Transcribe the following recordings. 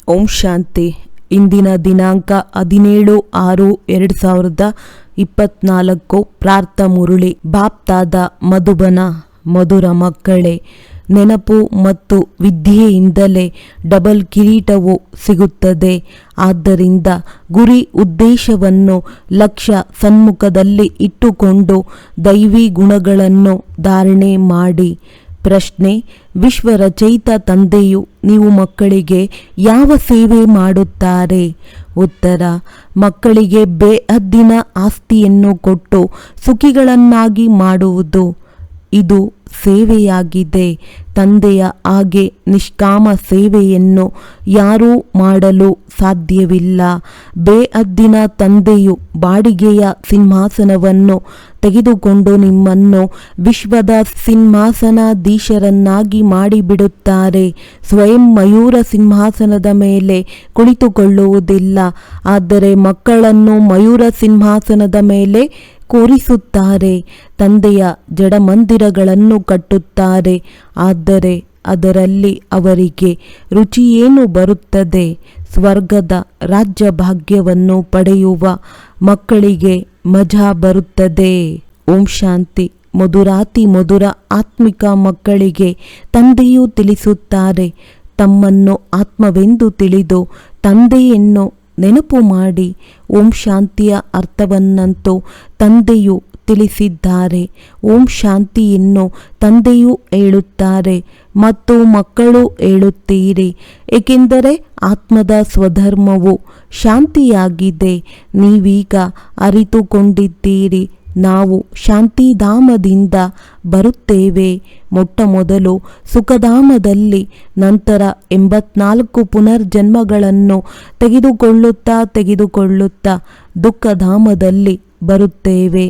ಓಂ ಶಾಂತಿ. ಇಂದಿನ ದಿನಾಂಕ 17/6/2024. ಪ್ರಾರ್ಥ ಮುರುಳಿ. ಬಾಪ್ತಾದ ಮಧುಬನ. ಮಧುರ ಮಕ್ಕಳೇ, ನೆನಪು ಮತ್ತು ವಿದ್ಯೆಯಿಂದಲೇ ಡಬಲ್ ಕಿರೀಟವು ಸಿಗುತ್ತದೆ. ಆದ್ದರಿಂದ ಗುರಿ ಉದ್ದೇಶವನ್ನು ಲಕ್ಷ್ಯ ಸನ್ಮುಖದಲ್ಲಿ ಇಟ್ಟುಕೊಂಡು ದೈವಿ ಗುಣಗಳನ್ನು ಧಾರಣೆ ಮಾಡಿ. ಪ್ರಶ್ನೆ: ವಿಶ್ವರಚಯಿತ ತಂದೆಯು ನೀವು ಮಕ್ಕಳಿಗೆ ಯಾವ ಸೇವೆ ಮಾಡುತ್ತಾರೆ? ಉತ್ತರ: ಮಕ್ಕಳಿಗೆ ಬೇಹದ್ದಿನ ಆಸ್ತಿಯನ್ನು ಕೊಟ್ಟು ಸುಖಿಗಳನ್ನಾಗಿ ಮಾಡುವುದು. ಇದು ಸೇವೆಯಾಗಿದೆ. ತಂದೆಯ ಹಾಗೆ ನಿಷ್ಕಾಮ ಸೇವೆಯನ್ನು ಯಾರೂ ಮಾಡಲು ಸಾಧ್ಯವಿಲ್ಲ. ಬೇಹದ್ದಿನ ತಂದೆಯು ಬಾಡಿಗೆಯ ಸಿಂಹಾಸನವನ್ನು ತೆಗೆದುಕೊಂಡು ನಿಮ್ಮನ್ನು ವಿಶ್ವದ ಸಿಂಹಾಸನಾಧೀಶರನ್ನಾಗಿ ಮಾಡಿಬಿಡುತ್ತಾರೆ. ಸ್ವಯಂ ಮಯೂರ ಸಿಂಹಾಸನದ ಮೇಲೆ ಕುಳಿತುಕೊಳ್ಳುವುದಿಲ್ಲ, ಆದರೆ ಮಕ್ಕಳನ್ನು ಮಯೂರ ಸಿಂಹಾಸನದ ಮೇಲೆ ಕೂರಿಸುತ್ತಾರೆ. ತಂದೆಯ ಜಡಮಂದಿರಗಳನ್ನು ಕಟ್ಟುತ್ತಾರೆ, ಆದರೆ ಅದರಲ್ಲಿ ಅವರಿಗೆ ರುಚಿಯೇನು ಬರುತ್ತದೆ? ಸ್ವರ್ಗದ ರಾಜ್ಯ ಭಾಗ್ಯವನ್ನು ಪಡೆಯುವ ಮಕ್ಕಳಿಗೆ ಮಜಾ ಬರುತ್ತದೆ. ಓಂ ಶಾಂತಿ. ಮಧುರಾತಿ ಮಧುರ ಆತ್ಮಿಕ ಮಕ್ಕಳಿಗೆ ತಂದೆಯು ತಿಳಿಸುತ್ತಾರೆ, ತಮ್ಮನ್ನು ಆತ್ಮವೆಂದು ತಿಳಿದು ತಂದೆಯನ್ನು ನೆನಪು ಮಾಡಿ. ಓಂ ಶಾಂತಿಯ ಅರ್ಥವನ್ನಂತೂ ತಂದೆಯು ತಿಳಿಸಿದ್ದಾರೆ. ಓಂ ಶಾಂತಿಯನ್ನು ತಂದೆಯು ಹೇಳುತ್ತಾರೆ ಮತ್ತು ಮಕ್ಕಳು ಹೇಳುತ್ತೀರಿ, ಏಕೆಂದರೆ ಆತ್ಮದ ಸ್ವಧರ್ಮವು ಶಾಂತಿಯಾಗಿದೆ. ನೀವೀಗ ಅರಿತುಕೊಂಡಿದ್ದೀರಿ, ನಾವು ಶಾಂತಿಧಾಮದಿಂದ ಬರುತ್ತೇವೆ. ಮೊಟ್ಟ ಮೊದಲು ಸುಖಧಾಮದಲ್ಲಿ, ನಂತರ 84 ಪುನರ್ಜನ್ಮಗಳನ್ನು ತೆಗೆದುಕೊಳ್ಳುತ್ತಾ ದುಃಖಧಾಮದಲ್ಲಿ ಬರುತ್ತೇವೆ.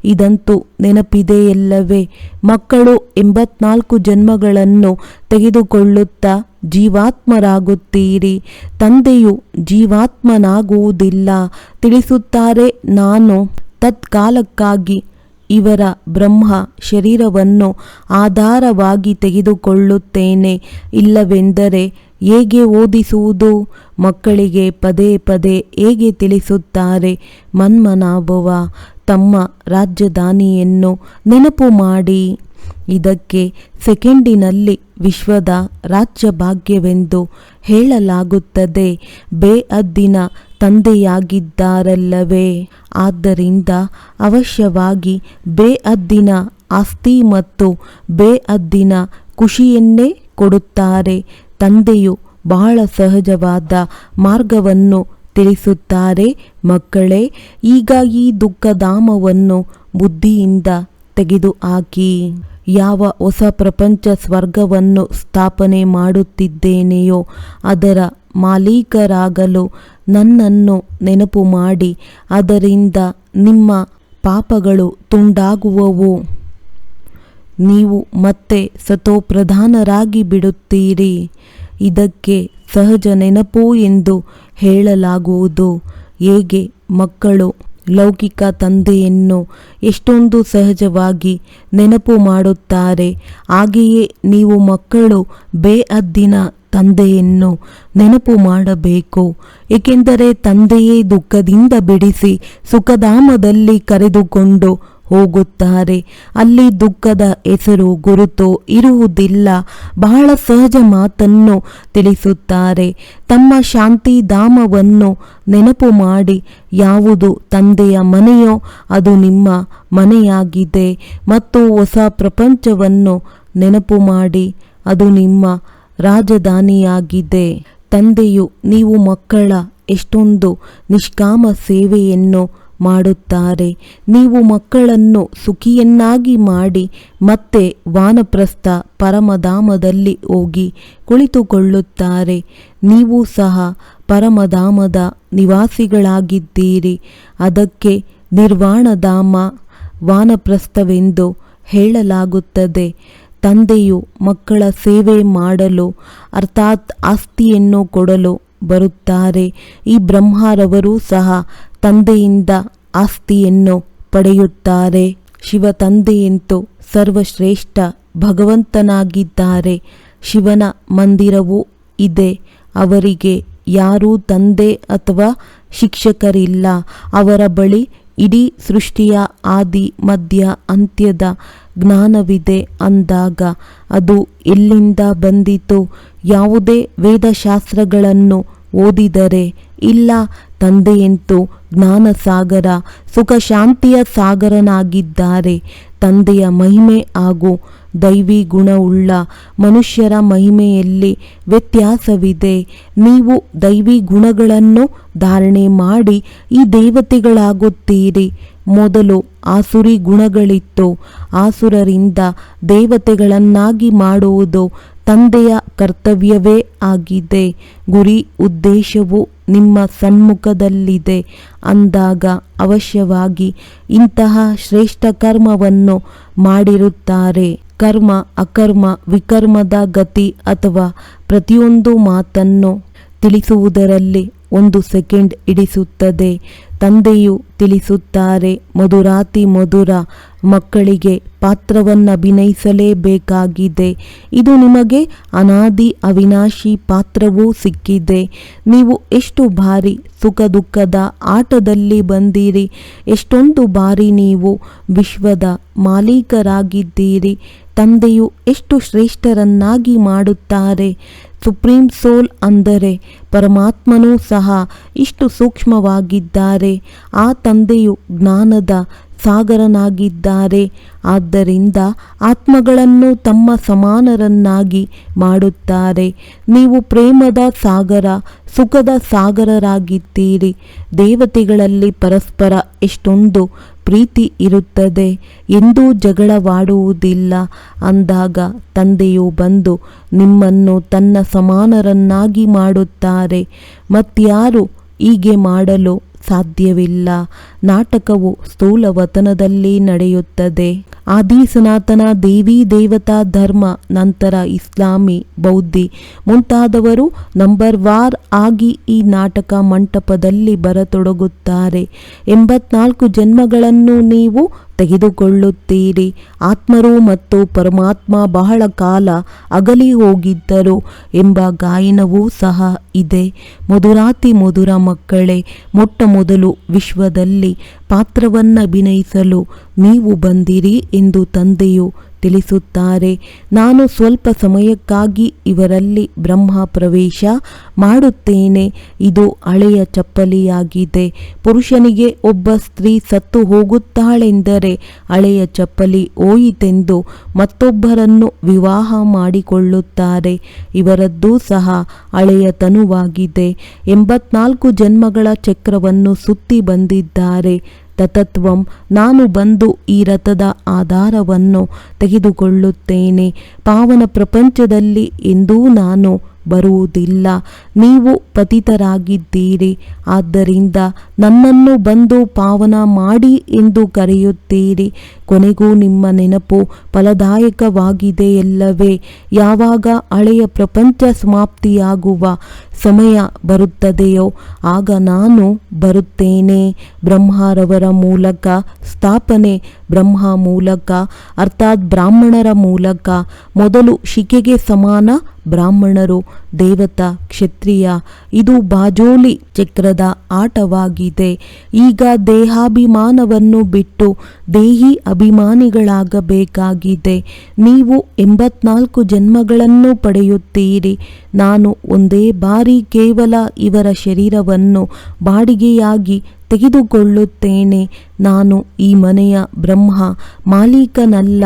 ಇದಂತೂ ನೆನಪಿದೆಯಲ್ಲವೇ? ಮಕ್ಕಳು 84 ಜನ್ಮಗಳನ್ನು ತೆಗೆದುಕೊಳ್ಳುತ್ತಾ ಜೀವಾತ್ಮರಾಗುತ್ತೀರಿ. ತಂದೆಯು ಜೀವಾತ್ಮನಾಗುವುದಿಲ್ಲ. ತಿಳಿಸುತ್ತಾರೆ, ನಾನು ತತ್ಕಾಲಕ್ಕಾಗಿ ಇವರ ಬ್ರಹ್ಮ ಶರೀರವನ್ನು ಆಧಾರವಾಗಿ ತೆಗೆದುಕೊಳ್ಳುತ್ತೇನೆ. ಇಲ್ಲವೆಂದರೆ ಹೇಗೆ ಓದಿಸುವುದು? ಮಕ್ಕಳಿಗೆ ಪದೇ ಪದೇ ಹೇಗೆ ತಿಳಿಸುತ್ತಾರೆ? ಮನ್ಮನಾಭವ, ತಮ್ಮ ರಾಜಧಾನಿಯನ್ನು ನೆನಪು ಮಾಡಿ. ಇದಕ್ಕೆ ಸೆಕೆಂಡಿನಲ್ಲಿ ವಿಶ್ವದ ರಾಜ್ಯಭಾಗ್ಯವೆಂದು ಹೇಳಲಾಗುತ್ತದೆ. ಬೇಹದ್ದಿನ ತಂದೆಯಾಗಿದ್ದಾರಲ್ಲವೇ? ಆದ್ದರಿಂದ ಅವಶ್ಯವಾಗಿ ಬೇಹದ್ದಿನ ಆಸ್ತಿ ಮತ್ತು ಬೇಹದ್ದಿನ ಖುಷಿಯನ್ನೇ ಕೊಡುತ್ತಾರೆ. ತಂದೆಯು ಬಹಳ ಸಹಜವಾದ ಮಾರ್ಗವನ್ನು ತಿಳಿಸುತ್ತಾರೆ. ಮಕ್ಕಳೇ, ಈಗ ಈ ದುಃಖಧಾಮವನ್ನು ಬುದ್ಧಿಯಿಂದ ತೆಗೆದುಹಾಕಿ. ಯಾವ ಹೊಸ ಪ್ರಪಂಚ ಸ್ವರ್ಗವನ್ನು ಸ್ಥಾಪನೆ ಮಾಡುತ್ತಿದ್ದೇನೆಯೋ ಅದರ ಮಾಲೀಕರಾಗಲು ನನ್ನನ್ನು ನೆನಪು ಮಾಡಿ. ಅದರಿಂದ ನಿಮ್ಮ ಪಾಪಗಳು ತುಂಡಾಗುವವು. ನೀವು ಮತ್ತೆ ಸತೋಪ್ರಧಾನರಾಗಿ ಬಿಡುತ್ತೀರಿ. ಇದಕ್ಕೆ ಸಹಜ ನೆನಪು ಎಂದು ಹೇಳಲಾಗುವುದು. ಹೇಗೆ ಮಕ್ಕಳು ಲೌಕಿಕ ತಂದೆಯನ್ನು ಎಷ್ಟೊಂದು ಸಹಜವಾಗಿ ನೆನಪು ಮಾಡುತ್ತಾರೆ, ಹಾಗೆಯೇ ನೀವು ಮಕ್ಕಳು ಬೇಹದ್ದಿನ ತಂದೆಯನ್ನು ನೆನಪು ಮಾಡಬೇಕು. ಏಕೆಂದರೆ ತಂದೆಯೇ ದುಃಖದಿಂದ ಬಿಡಿಸಿ ಸುಖಧಾಮದಲ್ಲಿ ಕರೆದುಕೊಂಡು ಹೋಗುತ್ತಾರೆ. ಅಲ್ಲಿ ದುಃಖದ ಹೆಸರು ಗುರುತು ಇರುವುದಿಲ್ಲ. ಬಹಳ ಸಹಜ ಮಾತನ್ನು ತಿಳಿಸುತ್ತಾರೆ. ತಮ್ಮ ಶಾಂತಿಧಾಮವನ್ನು ನೆನಪು ಮಾಡಿ. ಯಾವುದು ತಂದೆಯ ಮನೆಯೋ ಅದು ನಿಮ್ಮ ಮನೆಯಾಗಿದೆ. ಮತ್ತು ಹೊಸ ಪ್ರಪಂಚವನ್ನು ನೆನಪು ಮಾಡಿ, ಅದು ನಿಮ್ಮ ರಾಜಧಾನಿಯಾಗಿದೆ. ತಂದೆಯು ನೀವು ಮಕ್ಕಳ ಎಷ್ಟೊಂದು ನಿಷ್ಕಾಮ ಸೇವೆಯನ್ನು ಮಾಡುತ್ತಾರೆ. ನೀವು ಮಕ್ಕಳನ್ನು ಸುಖಿಯನ್ನಾಗಿ ಮಾಡಿ ಮತ್ತೆ ವಾನಪ್ರಸ್ಥ ಪರಮಧಾಮದಲ್ಲಿ ಹೋಗಿ ಕುಳಿತುಕೊಳ್ಳುತ್ತಾರೆ. ನೀವು ಸಹ ಪರಮಧಾಮದ ನಿವಾಸಿಗಳಾಗಿದ್ದೀರಿ. ಅದಕ್ಕೆ ನಿರ್ವಾಣಧಾಮ, ವಾನಪ್ರಸ್ಥವೆಂದು ಹೇಳಲಾಗುತ್ತದೆ. ತಂದೆಯು ಮಕ್ಕಳ ಸೇವೆ ಮಾಡಲು ಅರ್ಥಾತ್ ಆಸ್ತಿಯನ್ನು ಕೊಡಲು ಬರುತ್ತಾರೆ. ಈ ಬ್ರಹ್ಮರವರು ಸಹ ತಂದೆಯಿಂದ ಆಸ್ತಿಯನ್ನು ಪಡೆಯುತ್ತಾರೆ. ಶಿವ ತಂದೆಯಂತೂ ಸರ್ವಶ್ರೇಷ್ಠ ಭಗವಂತನಾಗಿದ್ದಾರೆ. ಶಿವನ ಮಂದಿರವೂ ಇದೆ. ಅವರಿಗೆ ಯಾರೂ ತಂದೆ ಅಥವಾ ಶಿಕ್ಷಕರಿಲ್ಲ. ಅವರ ಬಳಿ ಇಡೀ ಸೃಷ್ಟಿಯ ಆದಿ ಮಧ್ಯ ಅಂತ್ಯದ ಜ್ಞಾನವಿದೆ ಅಂದಾಗ ಅದು ಎಲ್ಲಿಂದ ಬಂದಿತು? ಯಾವುದೇ ವೇದಶಾಸ್ತ್ರಗಳನ್ನು ಓದಿದರೆ ಇಲ್ಲ. ತಂದೆಯಂತೂ ಜ್ಞಾನಸಾಗರ, ಸುಖ ಶಾಂತಿಯ ಸಾಗರನಾಗಿದ್ದಾರೆ. ತಂದೆಯ ಮಹಿಮೆ ಹಾಗೂ ದೈವಿ ಗುಣವುಳ್ಳ ಮನುಷ್ಯರ ಮಹಿಮೆಯಲ್ಲಿ ವ್ಯತ್ಯಾಸವಿದೆ. ನೀವು ದೈವಿ ಗುಣಗಳನ್ನು ಧಾರಣೆ ಮಾಡಿ ಈ ದೇವತೆಗಳಾಗುತ್ತೀರಿ. ಮೊದಲು ಆಸುರಿ ಗುಣಗಳಿತ್ತು. ಆಸುರರಿಂದ ದೇವತೆಗಳನ್ನಾಗಿ ಮಾಡುವುದು ತಂದೆಯ ಕರ್ತವ್ಯವೇ ಆಗಿದೆ. ಗುರಿ ಉದ್ದೇಶವು ನಿಮ್ಮ ಸನ್ಮುಖದಲ್ಲಿದೆ ಅಂದಾಗ ಅವಶ್ಯವಾಗಿ ಇಂತಹ ಶ್ರೇಷ್ಠ ಕರ್ಮವನ್ನು ಮಾಡಿರುತ್ತಾರೆ. ಕರ್ಮ ಅಕರ್ಮ ವಿಕರ್ಮದ ಗತಿ ಅಥವಾ ಪ್ರತಿಯೊಂದು ಮಾತನ್ನು ತಿಳಿಸುವುದರಲ್ಲಿ 1 ಸೆಕೆಂಡ್ ಹಿಡಿಸುತ್ತದೆ. ತಂದೆಯು ತಿಳಿಸುತ್ತಾರೆ, ಮಧುರಾತಿ ಮಧುರ ಮಕ್ಕಳಿಗೆ ಪಾತ್ರವನ್ನು ಅಭಿನಯಿಸಲೇಬೇಕಾಗಿದೆ. ಇದು ನಿಮಗೆ ಅನಾದಿ ಅವಿನಾಶಿ ಪಾತ್ರವೂ ಸಿಕ್ಕಿದೆ. ನೀವು ಎಷ್ಟು ಬಾರಿ ಸುಖ ದುಃಖದ ಆಟದಲ್ಲಿ ಬಂದಿರಿ, ಎಷ್ಟೊಂದು ಬಾರಿ ನೀವು ವಿಶ್ವದ ಮಾಲೀಕರಾಗಿದ್ದೀರಿ. ತಂದೆಯು ಎಷ್ಟು ಶ್ರೇಷ್ಠರನ್ನಾಗಿ ಮಾಡುತ್ತಾರೆ. ಸುಪ್ರೀಂ ಸೋಲ್ ಅಂದರೆ ಪರಮಾತ್ಮನೂ ಸಹ ಇಷ್ಟು ಸೂಕ್ಷ್ಮವಾಗಿದ್ದಾರೆ. ಆ ತಂದೆಯು ಜ್ಞಾನದ ಸಾಗರನಾಗಿದ್ದಾರೆ. ಆದ್ದರಿಂದ ಆತ್ಮಗಳನ್ನು ತಮ್ಮ ಸಮಾನರನ್ನಾಗಿ ಮಾಡುತ್ತಾರೆ. ನೀವು ಪ್ರೇಮದ ಸಾಗರ, ಸುಖದ ಸಾಗರರಾಗಿದ್ದೀರಿ. ದೇವತೆಗಳಲ್ಲಿ ಪರಸ್ಪರ ಎಷ್ಟೊಂದು ಪ್ರೀತಿ ಇರುತ್ತದೆ, ಎಂದೂ ಜಗಳವಾಡುವುದಿಲ್ಲ ಅಂದಾಗ ತಂದೆಯು ಬಂದು ನಿಮ್ಮನ್ನು ತನ್ನ ಸಮಾನರನ್ನಾಗಿ ಮಾಡುತ್ತಾರೆ. ಮತ್ಯಾರು ಹೀಗೆ ಮಾಡಲು ಸಾಧ್ಯವಿಲ್ಲ. ನಾಟಕವು ಸ್ಥೂಲ ವತನದಲ್ಲಿ ನಡೆಯುತ್ತದೆ. ಆದಿ ಸನಾತನ ದೇವಿ ದೇವತಾ ಧರ್ಮ, ನಂತರ ಇಸ್ಲಾಮಿ, ಬೌದ್ಧಿ ಮುಂತಾದವರು ನಂಬರ್ ವಾರ್ ಆಗಿ ಈ ನಾಟಕ ಮಂಟಪದಲ್ಲಿ ಬರತೊಡಗುತ್ತಾರೆ. 84 ಜನ್ಮಗಳನ್ನು ನೀವು ತೆಗೆದುಕೊಳ್ಳುತ್ತೀರಿ. ಆತ್ಮರು ಮತ್ತು ಪರಮಾತ್ಮ ಬಹಳ ಕಾಲ ಅಗಲಿ ಹೋಗಿದ್ದರು ಎಂಬ ಗಾಯನವೂ ಸಹ ಇದೆ. ಮಧುರಾತಿ ಮಧುರ ಮಕ್ಕಳೇ, ಮೊಟ್ಟ ಮೊದಲು ವಿಶ್ವದಲ್ಲಿ ಪಾತ್ರವನ್ನು ಅಭಿನಯಿಸಲು ನೀವು ಬಂದಿರಿ ಎಂದು ತಂದೆಯು ತಿಳಿಸುತ್ತಾರೆ. ನಾನು ಸ್ವಲ್ಪ ಸಮಯಕ್ಕಾಗಿ ಇವರಲ್ಲಿ ಬ್ರಹ್ಮ ಪ್ರವೇಶ ಮಾಡುತ್ತೇನೆ. ಇದು ಹಳೆಯ ಚಪ್ಪಲಿಯಾಗಿದೆ. ಪುರುಷನಿಗೆ ಒಬ್ಬ ಸ್ತ್ರೀ ಸತ್ತು ಹೋಗುತ್ತಾಳೆಂದರೆ ಹಳೆಯ ಚಪ್ಪಲಿ ಹೋಯಿತೆಂದು ಮತ್ತೊಬ್ಬರನ್ನು ವಿವಾಹ ಮಾಡಿಕೊಳ್ಳುತ್ತಾರೆ. ಇವರದ್ದೂ ಸಹ ಹಳೆಯ ತನುವಾಗಿದೆ. 84 ಜನ್ಮಗಳ ಚಕ್ರವನ್ನು ಸುತ್ತಿ ಬಂದಿದ್ದಾರೆ. ತತತ್ವಂ, ನಾನು ಬಂದು ಈ ರಥದ ಆಧಾರವನ್ನು ತೆಗೆದುಕೊಳ್ಳುತ್ತೇನೆ. ಪಾವನ ಪ್ರಪಂಚದಲ್ಲಿ ಎಂದೂ ನಾನು ಬರುವುದಿಲ್ಲ. ನೀವು ಪತಿತರಾಗಿದ್ದೀರಿ, ಆದ್ದರಿಂದ ನನ್ನನ್ನು ಬಂದು ಪಾವನ ಮಾಡಿ ಎಂದು ಕರೆಯುತ್ತೀರಿ. ಕೊನೆಗೂ ನಿಮ್ಮ ನೆನಪು ಫಲದಾಯಕವಾಗಿದೆಯಲ್ಲವೇ? ಯಾವಾಗ ಹಳೆಯ ಪ್ರಪಂಚ ಸಮಾಪ್ತಿಯಾಗುವ ಸಮಯ ಬರುತ್ತದೆಯೋ ಆಗ ನಾನು ಬರುತ್ತೇನೆ. ಬ್ರಹ್ಮರವರ ಮೂಲಕ ಸ್ಥಾಪನೆ, ಬ್ರಹ್ಮ ಮೂಲಕ ಅರ್ಥಾತ್ ಬ್ರಾಹ್ಮಣರ ಮೂಲಕ. ಮೊದಲು ಶಿಕೆಗೆ ಸಮಾನ ಬ್ರಾಹ್ಮಣರು, ದೇವತಾ, ಕ್ಷತ್ರಿಯ. ಇದು ಬಾಜೋಲಿ ಚಕ್ರದ ಆಟವಾಗಿದೆ. ಈಗ ದೇಹಾಭಿಮಾನವನ್ನು ಬಿಟ್ಟು ದೇಹಿ ಅಭಿಮಾನಿಗಳಾಗಬೇಕಾಗಿದೆ. ನೀವು 84 ಜನ್ಮಗಳನ್ನು ಪಡೆಯುತ್ತೀರಿ. ನಾನು ಒಂದೇ ಬಾರಿ ಕೇವಲ ಇವರ ಶರೀರವನ್ನು ಬಾಡಿಗೆಯಾಗಿ ತೆಗೆದುಕೊಳ್ಳುತ್ತೇನೆ. ನಾನು ಈ ಮನೆಯ ಬ್ರಹ್ಮ ಮಾಲೀಕನಲ್ಲ.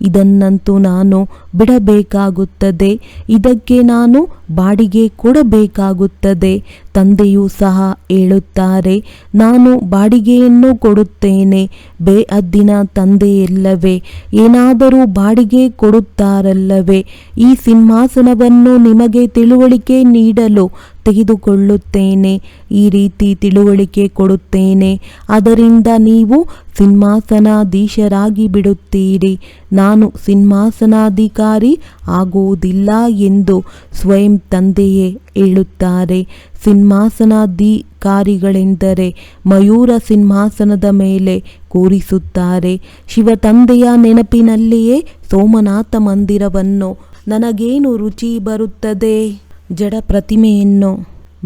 ಇದನ್ನಂತೂ ನಾನು ಬಿಡಬೇಕಾಗುತ್ತದೆ. ಇದಕ್ಕೆ ನಾನು ಬಾಡಿಗೆ ಕೊಡಬೇಕಾಗುತ್ತದೆ. ತಂದೆಯೂ ಸಹ ಹೇಳುತ್ತಾರೆ, ನಾನು ಬಾಡಿಗೆಯನ್ನು ಕೊಡುತ್ತೇನೆ. ಬೇಅದ್ದಿನ ತಂದೆಯಲ್ಲವೇ? ಏನಾದರೂ ಬಾಡಿಗೆ ಕೊಡುತ್ತಾರಲ್ಲವೇ? ಈ ಸಿಂಹಾಸನವನ್ನು ನಿಮಗೆ ತಿಳುವಳಿಕೆ ನೀಡಲು ತೆಗೆದುಕೊಳ್ಳುತ್ತೇನೆ. ಈ ರೀತಿ ತಿಳುವಳಿಕೆ ಕೊಡುತ್ತೇನೆ. ಅದರಿಂದ ನೀವು ಸಿಂಹಾಸನಾಧೀಶರಾಗಿ ಬಿಡುತ್ತೀರಿ. ನಾನು ಸಿಂಹಾಸನಾಧಿಕಾರಿ ಆಗುವುದಿಲ್ಲ ಎಂದು ಸ್ವಯಂ ತಂದೆಯೇ ಹೇಳುತ್ತಾರೆ. ಸಿಂಹಾಸನಾಧಿಕಾರಿಗಳೆಂದರೆ ಮಯೂರ ಸಿಂಹಾಸನದ ಮೇಲೆ ಕೂರಿಸುತ್ತಾರೆ. ಶಿವ ತಂದೆಯ ನೆನಪಿನಲ್ಲಿಯೇ ಸೋಮನಾಥ ಮಂದಿರವನ್ನು ನನಗೇನು ರುಚಿ ಬರುತ್ತದೆ? ಜಡ ಪ್ರತಿಮೆಯನ್ನು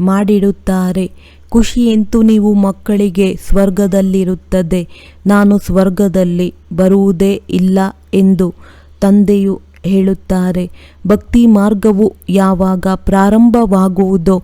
ಮಾಡಿಡುತ್ತಾರೆ. ಖುಷಿಯಂತೂ ನೀವು ಮಕ್ಕಳಿಗೆ ಸ್ವರ್ಗದಲ್ಲಿರುತ್ತದೆ, ನಾನು ಸ್ವರ್ಗದಲ್ಲಿ ಬರುವುದೇ ಇಲ್ಲ ಎಂದು ತಂದೆಯು ಹೇಳುತ್ತಾರೆ. ಭಕ್ತಿ ಮಾರ್ಗವು ಯಾವಾಗ ಪ್ರಾರಂಭವಾಗುವುದೋ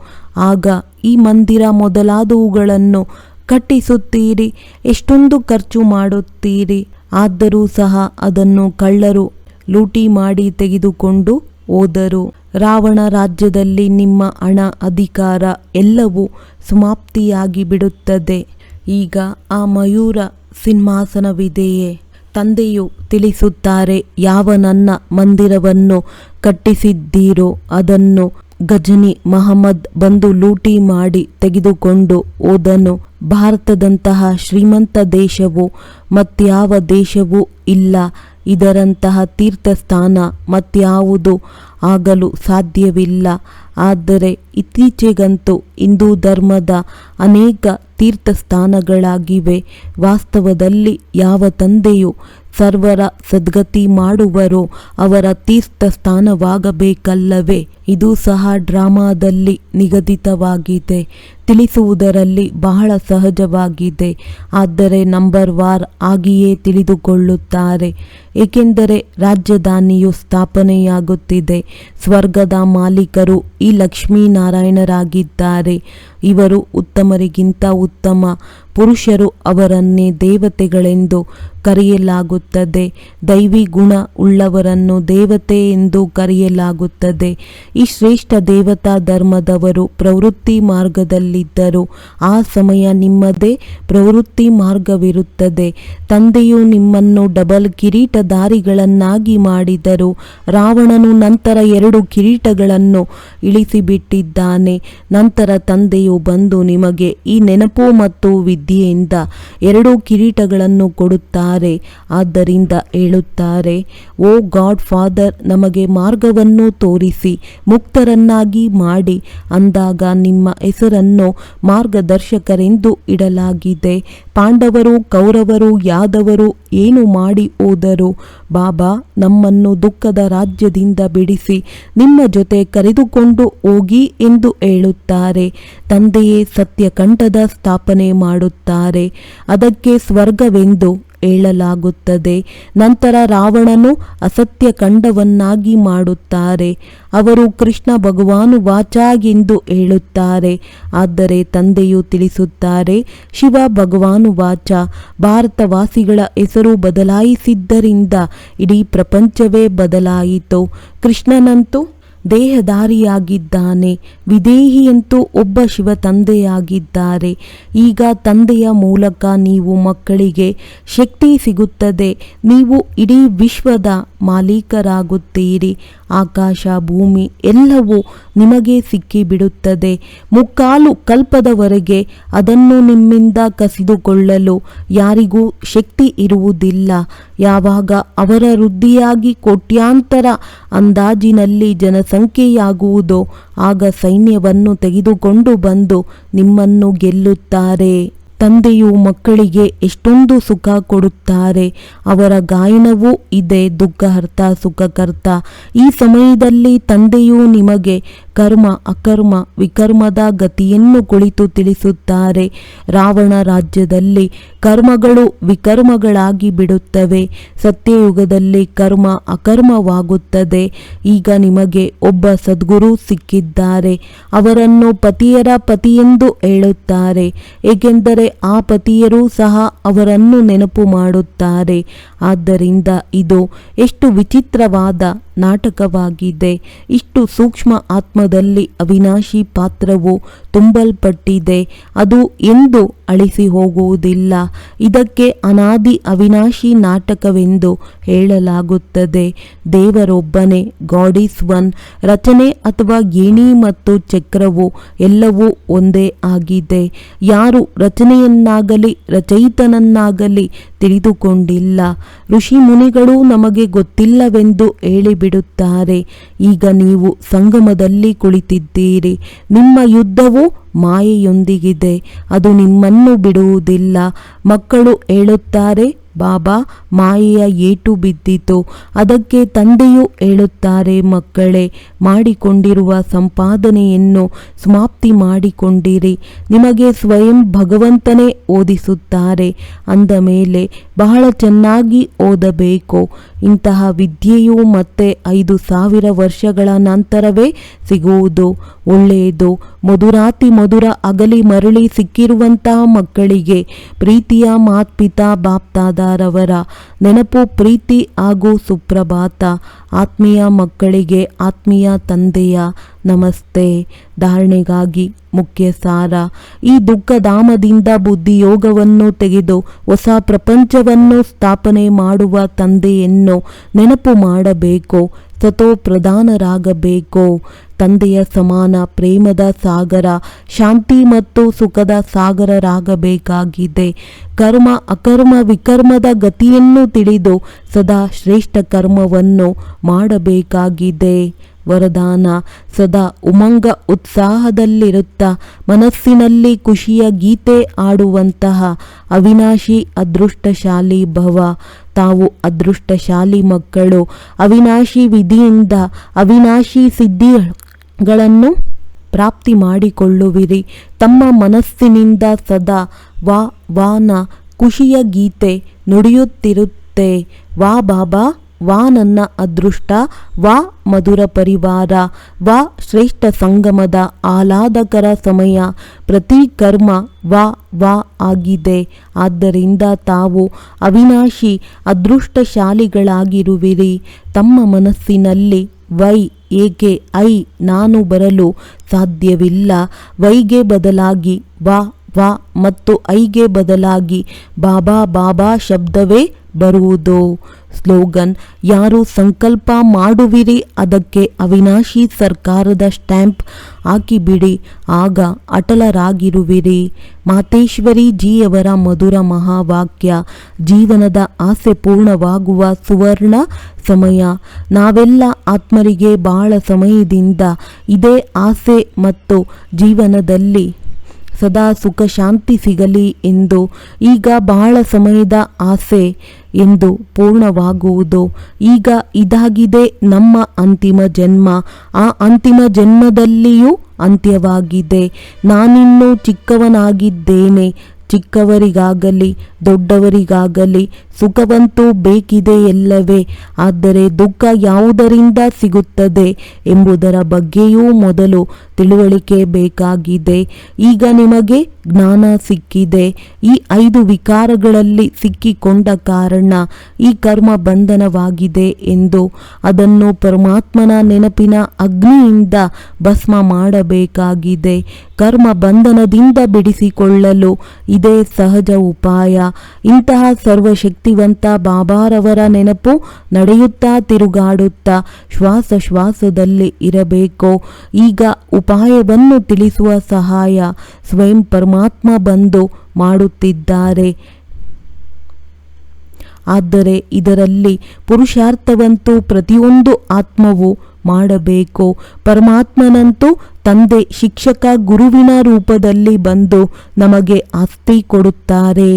ಆಗ ಈ ಮಂದಿರ ಮೊದಲಾದವುಗಳನ್ನು ಕಟ್ಟಿಸುತ್ತೀರಿ, ಎಷ್ಟೊಂದು ಖರ್ಚು ಮಾಡುತ್ತೀರಿ. ಆದರೂ ಸಹ ಅದನ್ನು ಕಳ್ಳರು ಲೂಟಿ ಮಾಡಿ ತೆಗೆದುಕೊಂಡು ಹೋದರು. ರಾವಣ ರಾಜ್ಯದಲ್ಲಿ ನಿಮ್ಮ ಹಣ, ಅಧಿಕಾರ ಎಲ್ಲವೂ ಸಮಾಪ್ತಿಯಾಗಿ ಬಿಡುತ್ತದೆ. ಈಗ ಆ ಮಯೂರ ಸಿಂಹಾಸನವಿದೆಯೇ? ತಂದೆಯು ತಿಳಿಸುತ್ತಾರೆ, ಯಾವ ನನ್ನ ಮಂದಿರವನ್ನು ಕಟ್ಟಿಸಿದ್ದೀರೋ ಅದನ್ನು ಗಜನಿ ಮಹಮ್ಮದ್ ಬಂದು ಲೂಟಿ ಮಾಡಿ ತೆಗೆದುಕೊಂಡು ಹೋದನು. ಭಾರತದಂತಹ ಶ್ರೀಮಂತ ದೇಶವು ಮತ್ಯಾವ ದೇಶವೂ ಇಲ್ಲ. ಇದರಂತಹ ತೀರ್ಥಸ್ಥಾನ ಮತ್ಯಾವುದು ಆಗಲು ಸಾಧ್ಯವಿಲ್ಲ. ಆದರೆ ಇತ್ತೀಚೆಗಂತೂ ಹಿಂದೂ ಧರ್ಮದ ಅನೇಕ ತೀರ್ಥಸ್ಥಾನಗಳಾಗಿವೆ. ವಾಸ್ತವದಲ್ಲಿ ಯಾವ ತಂದೆಯು ಸರ್ವರ ಸದ್ಗತಿ ಮಾಡುವರೋ ಅವರ ತೀರ್ಥಸ್ಥಾನವಾಗಬೇಕಲ್ಲವೇ? ಇದು ಸಹ ಡ್ರಾಮಾದಲ್ಲಿ ನಿಗದಿತವಾಗಿದೆ, ತಿಳಿಸುವುದರಲ್ಲಿ ಬಹಳ ಸಹಜವಾಗಿದೆ. ಆದರೆ ನಂಬರ್ ವಾರ್ ಆಗಿಯೇ ತಿಳಿದುಕೊಳ್ಳುತ್ತಾರೆ, ಏಕೆಂದರೆ ರಾಜಧಾನಿಯು ಸ್ಥಾಪನೆಯಾಗುತ್ತಿದೆ. ಸ್ವರ್ಗದ ಮಾಲೀಕರು ಈ ಲಕ್ಷ್ಮೀನಾರಾಯಣರಾಗಿದ್ದಾರೆ. ಇವರು ಉತ್ತಮರಿಗಿಂತ ಉತ್ತಮ ಪುರುಷರು, ಅವರನ್ನೇ ದೇವತೆಗಳೆಂದು ಕರೆಯಲಾಗುತ್ತದೆ. ದೈವಿ ಗುಣ ಉಳ್ಳವರನ್ನು ದೇವತೆ ಎಂದು ಕರೆಯಲಾಗುತ್ತದೆ. ಈ ಶ್ರೇಷ್ಠ ದೇವತಾ ಧರ್ಮದವರು ಪ್ರವೃತ್ತಿ ಮಾರ್ಗದಲ್ಲಿದ್ದರು. ಆ ಸಮಯ ನಿಮ್ಮದೇ ಪ್ರವೃತ್ತಿ ಮಾರ್ಗವಿರುತ್ತದೆ. ತಂದೆಯು ನಿಮ್ಮನ್ನು ಡಬಲ್ ಕಿರೀಟಧಾರಿಗಳನ್ನಾಗಿ ಮಾಡಿದರು. ರಾವಣನು ನಂತರ 2 ಕಿರೀಟಗಳನ್ನು ಇಳಿಸಿಬಿಟ್ಟಿದ್ದಾನೆ. ನಂತರ ತಂದೆಯು ಬಂದು ನಿಮಗೆ ಈ ನೆನಪು ಮತ್ತು ವಿದ್ಯೆಯಿಂದ 2 ಕಿರೀಟಗಳನ್ನು ಕೊಡುತ್ತಾರೆ. ಆದ್ದರಿಂದ ಹೇಳುತ್ತಾರೆ, ಓ ಗಾಡ್ ಫಾದರ್, ನಮಗೆ ಮಾರ್ಗವನ್ನು ತೋರಿಸಿ ಮುಕ್ತರನ್ನಾಗಿ ಮಾಡಿ. ಅಂದಾಗ ನಿಮ್ಮ ಹೆಸರನ್ನು ಮಾರ್ಗದರ್ಶಕರೆಂದು ಇಡಲಾಗಿದೆ. ಪಾಂಡವರು, ಕೌರವರು, ಯಾದವರು ಏನು ಮಾಡಿ ಹೋದರು? ಬಾಬಾ ನಮ್ಮನ್ನು ದುಃಖದ ರಾಜ್ಯದಿಂದ ಬಿಡಿಸಿ ನಿಮ್ಮ ಜೊತೆ ಕರೆದುಕೊಂಡು ಹೋಗಿ ಎಂದು ಹೇಳುತ್ತಾರೆ. ತಂದೆಯೇ ಸತ್ಯಕಂಠದ ಸ್ಥಾಪನೆ ಮಾಡುತ್ತಾರೆ, ಅದಕ್ಕೆ ಸ್ವರ್ಗವೆಂದು ಹೇಳಲಾಗುತ್ತದೆ. ನಂತರ ರಾವಣನು ಅಸತ್ಯ ಖಂಡವನ್ನಾಗಿ ಮಾಡುತ್ತಾರೆ. ಅವರು ಕೃಷ್ಣ ಭಗವಾನು ವಾಚ ಎಂದು ಹೇಳುತ್ತಾರೆ. ಆದರೆ ತಂದೆಯು ತಿಳಿಸುತ್ತಾರೆ, ಶಿವ ಭಗವಾನು ವಾಚ. ಭಾರತವಾಸಿಗಳ ಹೆಸರು ಬದಲಾಯಿಸಿದ್ದರಿಂದ ಇಡೀ ಪ್ರಪಂಚವೇ ಬದಲಾಯಿತು. ಕೃಷ್ಣನಂತೂ ದೇಹಧಾರಿಯಾಗಿದ್ದಾನೆ, ವಿದೇಹಿಯಂತೂ ಒಬ್ಬ ಶಿವ ತಂದೆಯಾಗಿದ್ದಾರೆ. ಈಗ ತಂದೆಯ ಮೂಲಕ ನೀವು ಮಕ್ಕಳಿಗೆ ಶಕ್ತಿ ಸಿಗುತ್ತದೆ. ನೀವು ಇಡೀ ವಿಶ್ವದ ಮಾಲೀಕರಾಗುತ್ತೀರಿ. ಆಕಾಶ, ಭೂಮಿ ಎಲ್ಲವೂ ನಿಮಗೆ ಸಿಕ್ಕಿಬಿಡುತ್ತದೆ. 3/4 ಕಲ್ಪದವರೆಗೆ ಅದನ್ನು ನಿಮ್ಮಿಂದ ಕಸಿದುಕೊಳ್ಳಲು ಯಾರಿಗೂ ಶಕ್ತಿ ಇರುವುದಿಲ್ಲ. ಯಾವಾಗ ಅವರ ವೃದ್ಧಿಯಾಗಿ ಕೋಟ್ಯಾಂತರ ಅಂದಾಜಿನಲ್ಲಿ ಜನಸಂಖ್ಯೆಯಾಗುವುದೋ ಆಗ ಸೈನ್ಯವನ್ನು ತೆಗೆದುಕೊಂಡು ಬಂದು ನಿಮ್ಮನ್ನು ಗೆಲ್ಲುತ್ತಾರೆ. ತಂದೆಯು ಮಕ್ಕಳಿಗೆ ಎಷ್ಟೊಂದು ಸುಖ ಕೊಡುತ್ತಾರೆ. ಅವರ ಗಾಯನವೂ ಇದೆ, ದುಃಖಹರ್ತ, ಸುಖಕರ್ತ. ಈ ಸಮಯದಲ್ಲಿ ತಂದೆಯು ನಿಮಗೆ ಕರ್ಮ, ಅಕರ್ಮ, ವಿಕರ್ಮದ ಗತಿಯನ್ನು ಕುಳಿತು ತಿಳಿಸುತ್ತಾರೆ. ರಾವಣ ರಾಜ್ಯದಲ್ಲಿ ಕರ್ಮಗಳು ವಿಕರ್ಮಗಳಾಗಿ ಬಿಡುತ್ತವೆ. ಸತ್ಯಯುಗದಲ್ಲಿ ಕರ್ಮ ಅಕರ್ಮವಾಗುತ್ತದೆ. ಈಗ ನಿಮಗೆ ಒಬ್ಬ ಸದ್ಗುರು ಸಿಕ್ಕಿದ್ದಾರೆ. ಅವರನ್ನು ಪತಿಯರ ಪತಿಯೆಂದು ಹೇಳುತ್ತಾರೆ, ಏಕೆಂದರೆ ಆ ಪತಿಯರೂ ಸಹ ಅವರನ್ನು ನೆನಪು ಮಾಡುತ್ತಾರೆ. ಆದ್ದರಿಂದ ಇದು ಎಷ್ಟು ವಿಚಿತ್ರವಾದ ನಾಟಕವಾಗಿದೆ. ಇಷ್ಟು ಸೂಕ್ಷ್ಮ ಆತ್ಮದಲ್ಲಿ ಅವಿನಾಶಿ ಪಾತ್ರವು ತುಂಬಲ್ಪಟ್ಟಿದೆ. ಅದು ಎಂದು ಅಳಿಸಿ ಹೋಗುವುದಿಲ್ಲ. ಇದಕ್ಕೆ ಅನಾದಿ ಅವಿನಾಶಿ ನಾಟಕವೆಂದು ಹೇಳಲಾಗುತ್ತದೆ. ದೇವರೊಬ್ಬನೇ, ಗಾಡ್ ಈಸ್ ಒನ್. ರಚನೆ ಅಥವಾ ಏಣಿ ಮತ್ತು ಚಕ್ರವು ಎಲ್ಲವೂ ಒಂದೇ ಆಗಿದೆ. ಯಾರು ರಚನೆಯನ್ನಾಗಲಿ ರಚಯಿತನನ್ನಾಗಲಿ ತಿಳಿದುಕೊಂಡಿಲ್ಲ. ಋಷಿ ಮುನಿಗಳು ನಮಗೆ ಗೊತ್ತಿಲ್ಲವೆಂದು ಹೇಳಿಬಿಡುತ್ತಾರೆ. ಈಗ ನೀವು ಸಂಗಮದಲ್ಲಿ ಕುಳಿತಿದ್ದೀರಿ. ನಿಮ್ಮ ಯುದ್ಧವು ಮಾಯೆಯೊಂದಿಗಿದೆ, ಅದು ನಿಮ್ಮನ್ನು ಬಿಡುವುದಿಲ್ಲ. ಮಕ್ಕಳು ಹೇಳುತ್ತಾರೆ, ಬಾಬಾ ಮಾಯೆಯ ಏಟು ಬಿದ್ದಿತು. ಅದಕ್ಕೆ ತಂದೆಯು ಹೇಳುತ್ತಾರೆ, ಮಕ್ಕಳೇ, ಮಾಡಿಕೊಂಡಿರುವ ಸಂಪಾದನೆಯನ್ನು ಸಮಾಪ್ತಿ ಮಾಡಿಕೊಂಡಿರಿ. ನಿಮಗೆ ಸ್ವಯಂ ಭಗವಂತನೇ ಓದಿಸುತ್ತಾರೆ. ಅಂದ ಮೇಲೆ ಬಹಳ ಚೆನ್ನಾಗಿ ಓದಬೇಕು. ಇಂತಹ ವಿದ್ಯೆಯು ಮತ್ತೆ 5,000 ವರ್ಷಗಳ ನಂತರವೇ ಸಿಗುವುದು. ಒಳ್ಳೆಯದು. ಮಧುರಾತಿ ಮಧುರ ಅಗಲಿ ಮರಳಿ ಸಿಕ್ಕಿರುವಂತಹ ಮಕ್ಕಳಿಗೆ ಪ್ರೀತಿಯ ಮಾತ್ಪಿತಾ ಬಾಪ್ದಾದಾರವರ ನೆನಪು, ಪ್ರೀತಿ ಹಾಗೂ ಸುಪ್ರಭಾತ. ಆತ್ಮೀಯ ಮಕ್ಕಳಿಗೆ ಆತ್ಮೀಯ ತಂದೆಯ ನಮಸ್ತೆ. ಧಾರಣೆಗಾಗಿ ಮುಖ್ಯ ಸಾರ: ಈ ದುಃಖಧಾಮದಿಂದ ಬುದ್ಧಿಯೋಗವನ್ನು ತೆಗೆದು ಹೊಸ ಪ್ರಪಂಚವನ್ನು ಸ್ಥಾಪನೆ ಮಾಡುವ ತಂದೆಯನ್ನು ನೆನಪು ಮಾಡಬೇಕು. ಸತೋ ಪ್ರಧಾನರಾಗಬೇಕು. ತಂದೆಯ ಸಮಾನ ಪ್ರೇಮದ ಸಾಗರ, ಶಾಂತಿ ಮತ್ತು ಸುಖದ ಸಾಗರರಾಗಬೇಕಾಗಿದೆ. ಕರ್ಮ ಅಕರ್ಮ ವಿಕರ್ಮದ ಗತಿಯನ್ನು ತಿಳಿದು ಸದಾ ಶ್ರೇಷ್ಠ ಕರ್ಮವನ್ನು ಮಾಡಬೇಕಾಗಿದೆ. ವರದಾನ: ಸದಾ ಉಮಂಗ ಉತ್ಸಾಹದಲ್ಲಿರುತ್ತಾ ಮನಸ್ಸಿನಲ್ಲಿ ಖುಷಿಯ ಗೀತೆ ಆಡುವಂತಹ ಅವಿನಾಶಿ ಅದೃಷ್ಟಶಾಲಿ ಭವ. ತಾವು ಅದೃಷ್ಟಶಾಲಿ ಮಕ್ಕಳು. ಅವಿನಾಶಿ ವಿಧಿಯಿಂದ ಅವಿನಾಶಿ ಸಿದ್ಧಿಗಳನ್ನು ಪ್ರಾಪ್ತಿ ಮಾಡಿಕೊಳ್ಳುವಿರಿ. ತಮ್ಮ ಮನಸ್ಸಿನಿಂದ ಸದಾ ವಾ ವಾನ ಖುಷಿಯ ಗೀತೆ ನುಡಿಯುತ್ತಿರುತ್ತೆ. ವಾ ಬಾಬಾ, ವಾ ನನ್ನ ಅದೃಷ್ಟ, ವಾ ಮಧುರ ಪರಿವಾರ, ವಾ ಶ್ರೇಷ್ಠ ಸಂಗಮದ ಆಹ್ಲಾದಕರ ಸಮಯ. ಪ್ರತಿ ಕರ್ಮ ವಾ ವಾ ಆಗಿದೆ. ಆದ್ದರಿಂದ ತಾವು ಅವಿನಾಶಿ ಅದೃಷ್ಟಶಾಲಿಗಳಾಗಿರುವಿರಿ. ತಮ್ಮ ಮನಸ್ಸಿನಲ್ಲಿ ವೈ ಏಕೆ ಐ ನಾನು ಬರಲು ಸಾಧ್ಯವಿಲ್ಲ. ವೈಗೆ ಬದಲಾಗಿ ವಾ ವಾ ಮತ್ತು ಐಗೆ ಬದಲಾಗಿ ಬಾಬಾ ಬಾಬಾ ಶಬ್ದವೇ ಬರುವುದು. ಸ್ಲೋಗನ್: ಯಾರು ಸಂಕಲ್ಪ ಮಾಡುವಿರಿ ಅದಕ್ಕೆ ಅವಿನಾಶಿ ಸರ್ಕಾರದ ಸ್ಟ್ಯಾಂಪ್ ಹಾಕಿಬಿಡಿ, ಆಗ ಅಟಲರಾಗಿರುವಿರಿ. ಮಾತೇಶ್ವರಿ ಜಿಯವರ ಮಧುರ ಮಹಾವಾಕ್ಯ. ಜೀವನದ ಆಸೆ ಪೂರ್ಣವಾಗುವ ಸುವರ್ಣ ಸಮಯ. ನಾವೆಲ್ಲ ಆತ್ಮರಿಗೆ ಬಹಳ ಸಮಯದಿಂದ ಇದೇ ಆಸೆ ಮತ್ತು ಜೀವನದಲ್ಲಿ ಸದಾ ಸುಖ ಶಾಂತಿ ಸಿಗಲಿ ಎಂದು. ಈಗ ಬಹಳ ಸಮಯದ ಆಸೆ ಎಂದು ಪೂರ್ಣವಾಗುವುದು. ಈಗ ಇದಾಗಿದೆ ನಮ್ಮ ಅಂತಿಮ ಜನ್ಮ. ಆ ಅಂತಿಮ ಜನ್ಮದಲ್ಲಿಯೂ ಅಂತ್ಯವಾಗಿದೆ. ನಾನಿನ್ನೂ ಚಿಕ್ಕವನಾಗಿದ್ದೇನೆ. ಚಿಕ್ಕವರಿಗಾಗಲಿ ದೊಡ್ಡವರಿಗಾಗಲಿ ಸುಖವಂತೂ ಬೇಕಿದೆ ಎಲ್ಲವೇ. ಆದರೆ ದುಃಖ ಯಾವುದರಿಂದ ಸಿಗುತ್ತದೆ ಎಂಬುದರ ಬಗ್ಗೆಯೂ ಮೊದಲು ತಿಳುವಳಿಕೆ ಬೇಕಾಗಿದೆ. ಈಗ ನಿಮಗೆ ಜ್ಞಾನ ಸಿಕ್ಕಿದೆ. ಈ 5 ವಿಕಾರಗಳಲ್ಲಿ ಸಿಕ್ಕಿಕೊಂಡ ಕಾರಣ ಈ ಕರ್ಮ ಬಂಧನವಾಗಿದೆ ಎಂದು ಅದನ್ನು ಪರಮಾತ್ಮನ ನೆನಪಿನ ಅಗ್ನಿಯಿಂದ ಭಸ್ಮ ಮಾಡಬೇಕಾಗಿದೆ. ಕರ್ಮ ಬಂಧನದಿಂದ ಬಿಡಿಸಿಕೊಳ್ಳಲು ಇದೇ ಸಹಜ ಉಪಾಯ. ಇಂತಹ ಸರ್ವಶಕ್ತಿವಂತ ಬಾಬಾರವರ ನೆನಪು ನಡೆಯುತ್ತಾ ತಿರುಗಾಡುತ್ತಾ ಶ್ವಾಸದಲ್ಲಿ ಇರಬೇಕು. ಈಗ ಉಪಾಯವನ್ನು ತಿಳಿಸುವ ಸಹಾಯ ಸ್ವಯಂ ಪರಮಾತ್ಮ ಬಂದು ಮಾಡುತ್ತಿದ್ದಾರೆ. ಆದರೆ ಇದರಲ್ಲಿ ಪುರುಷಾರ್ಥವಂತೂ ಪ್ರತಿಯೊಂದು ಆತ್ಮವು ಮಾಡಬೇಕು. ಪರಮಾತ್ಮನಂತೂ ತಂದೆ ಶಿಕ್ಷಕ ಗುರುವಿನ ರೂಪದಲ್ಲಿ ಬಂದು ನಮಗೆ ಆಸ್ತಿ ಕೊಡುತ್ತಾರೆ.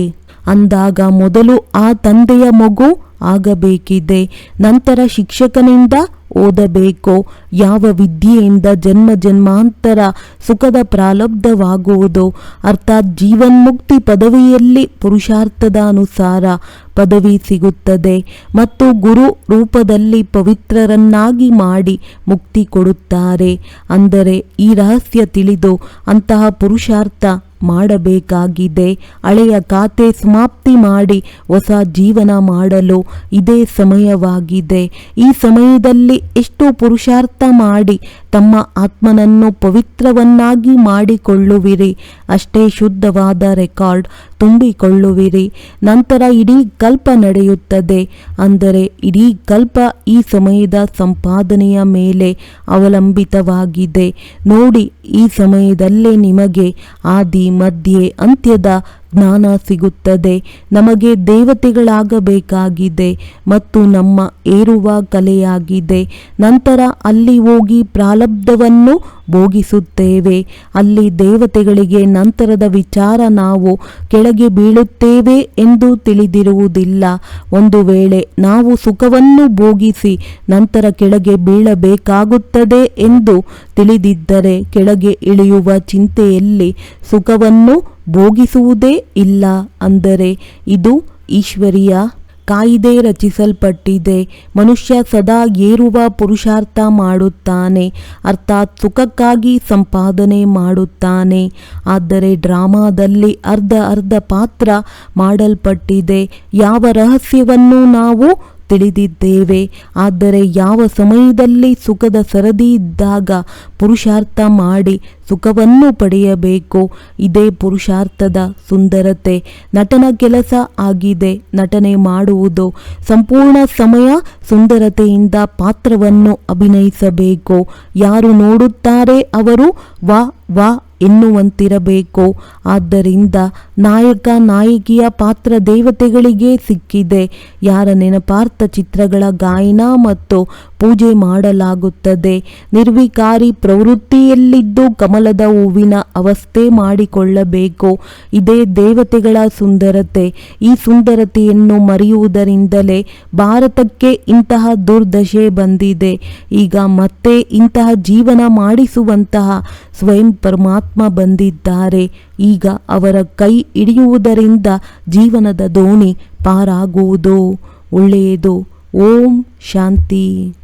ಅಂದಾಗ ಮೊದಲು ಆ ತಂದೆಯ ಮಗು ಆಗಬೇಕಿದೆ. ನಂತರ ಶಿಕ್ಷಕನಿಂದ ಓದಬೇಕು. ಯಾವ ವಿದ್ಯೆಯಿಂದ ಜನ್ಮ ಜನ್ಮಾಂತರ ಸುಖದ ಪ್ರಾರಬ್ಧವಾಗುವುದು. ಅರ್ಥಾತ್ ಜೀವನ್ಮುಕ್ತಿ ಪದವಿಯಲ್ಲಿ ಪುರುಷಾರ್ಥದ ಅನುಸಾರ ಪದವಿ ಸಿಗುತ್ತದೆ ಮತ್ತು ಗುರು ರೂಪದಲ್ಲಿ ಪವಿತ್ರರನ್ನಾಗಿ ಮಾಡಿ ಮುಕ್ತಿ ಕೊಡುತ್ತಾರೆ. ಅಂದರೆ ಈ ರಹಸ್ಯ ತಿಳಿದು ಅಂತಹ ಪುರುಷಾರ್ಥ ಮಾಡಬೇಕಾಗಿದೆ. ಹಳೆಯ ಖಾತೆ ಸಮಾಪ್ತಿ ಮಾಡಿ ಹೊಸ ಜೀವನ ಮಾಡಲು ಇದೇ ಸಮಯವಾಗಿದೆ. ಈ ಸಮಯದಲ್ಲಿ ಎಷ್ಟು ಪುರುಷಾರ್ಥ ಮಾಡಿ ತಮ್ಮ ಆತ್ಮನನ್ನು ಪವಿತ್ರವನ್ನಾಗಿ ಮಾಡಿಕೊಳ್ಳುವಿರಿ, ಅಷ್ಟೇ ಶುದ್ಧವಾದ ರೆಕಾರ್ಡ್ ತುಂಬಿಕೊಳ್ಳುವಿರಿ. ನಂತರ ಇಡೀ ಕಲ್ಪ ನಡೆಯುತ್ತದೆ. ಅಂದರೆ ಇಡೀ ಕಲ್ಪ ಈ ಸಮಯದ ಸಂಪಾದನೆಯ ಮೇಲೆ ಅವಲಂಬಿತವಾಗಿದೆ. ನೋಡಿ, ಈ ಸಮಯದಲ್ಲೇ ನಿಮಗೆ ಆದಿ ಮಧ್ಯೆ ಅಂತ್ಯದ ಜ್ಞಾನ ಸಿಗುತ್ತದೆ. ನಮಗೆ ದೇವತೆಗಳಾಗಬೇಕಾಗಿದೆ ಮತ್ತು ನಮ್ಮ ಏರುವ ಕಲೆಯಾಗಿದೆ. ನಂತರ ಅಲ್ಲಿ ಹೋಗಿ ಪ್ರಾರಬ್ಧವನ್ನು ಭೋಗಿಸುತ್ತೇವೆ. ಅಲ್ಲಿ ದೇವತೆಗಳಿಗೆ ನಂತರದ ವಿಚಾರ ನಾವು ಕೆಳಗೆ ಬೀಳುತ್ತೇವೆ ಎಂದು ತಿಳಿದಿರುವುದಿಲ್ಲ. ಒಂದು ವೇಳೆ ನಾವು ಸುಖವನ್ನು ಭೋಗಿಸಿ ನಂತರ ಕೆಳಗೆ ಬೀಳಬೇಕಾಗುತ್ತದೆ ಎಂದು ತಿಳಿದಿದ್ದರೆ ಕೆಳಗೆ ಇಳಿಯುವ ಚಿಂತೆಯಲ್ಲಿ ಸುಖವನ್ನು ಭೋಗಿಸುವುದೇ ಇಲ್ಲ. ಅಂದರೆ ಇದು ಈಶ್ವರೀಯ ಕಾಯಿದೆ ರಚಿಸಲ್ಪಟ್ಟಿದೆ. ಮನುಷ್ಯ ಸದಾ ಏರುವ ಪುರುಷಾರ್ಥ ಮಾಡುತ್ತಾನೆ, ಅರ್ಥಾತ್ ಸುಖಕ್ಕಾಗಿ ಸಂಪಾದನೆ ಮಾಡುತ್ತಾನೆ. ಆದರೆ ಡ್ರಾಮಾದಲ್ಲಿ ಅರ್ಧ ಪಾತ್ರ ಮಾಡಲ್ಪಟ್ಟಿದೆ. ಯಾವ ರಹಸ್ಯವನ್ನು ನಾವು ತಿಳಿದಿದ್ದೇವೆ. ಆದರೆ ಯಾವ ಸಮಯದಲ್ಲಿ ಸುಖದ ಸರದಿ ಇದ್ದಾಗ ಪುರುಷಾರ್ಥ ಮಾಡಿ ಸುಖವನ್ನು ಪಡೆಯಬೇಕು. ಇದೇ ಪುರುಷಾರ್ಥದ ಸುಂದರತೆ. ನಟನ ಕೆಲಸ ಆಗಿದೆ ನಟನೆ ಮಾಡುವುದು. ಸಂಪೂರ್ಣ ಸಮಯ ಸುಂದರತೆಯಿಂದ ಪಾತ್ರವನ್ನು ಅಭಿನಯಿಸಬೇಕು. ಯಾರು ನೋಡುತ್ತಾರೆ ಅವರು ವಾ ವಾ ಎನ್ನುವಂತಿರಬೇಕು. ಆದ್ದರಿಂದ ನಾಯಕ ನಾಯಕಿಯ ಪಾತ್ರ ದೇವತೆಗಳಿಗೆ ಸಿಕ್ಕಿದೆ. ಯಾರ ನೆನಪಾರ್ಥ ಚಿತ್ರಗಳ ಗಾಯನ ಮತ್ತು ಪೂಜೆ ಮಾಡಲಾಗುತ್ತದೆ. ನಿರ್ವಿಕಾರಿ ಪ್ರವೃತ್ತಿಯಲ್ಲಿದ್ದು ಕಮಲದ ಹೂವಿನ ಅವಸ್ಥೆ ಮಾಡಿಕೊಳ್ಳಬೇಕು. ಇದೇ ದೇವತೆಗಳ ಸುಂದರತೆ. ಈ ಸುಂದರತೆಯನ್ನು ಮರೆಯುವುದರಿಂದಲೇ ಭಾರತಕ್ಕೆ ಇಂತಹ ದುರ್ದಶೆ ಬಂದಿದೆ. ಈಗ ಮತ್ತೆ ಇಂತಹ ಜೀವನ ಮಾಡಿಸುವಂತಹ ಸ್ವಯಂ ಪರಮಾತ್ಮ ಬಂದಿದ್ದಾರೆ. ಈಗ ಅವರ ಕೈ ಹಿಡಿಯುವುದರಿಂದ ಜೀವನದ ದೋಣಿ ಪಾರಾಗುವುದು. ಒಳ್ಳೆಯದು. ಓಂ ಶಾಂತಿ.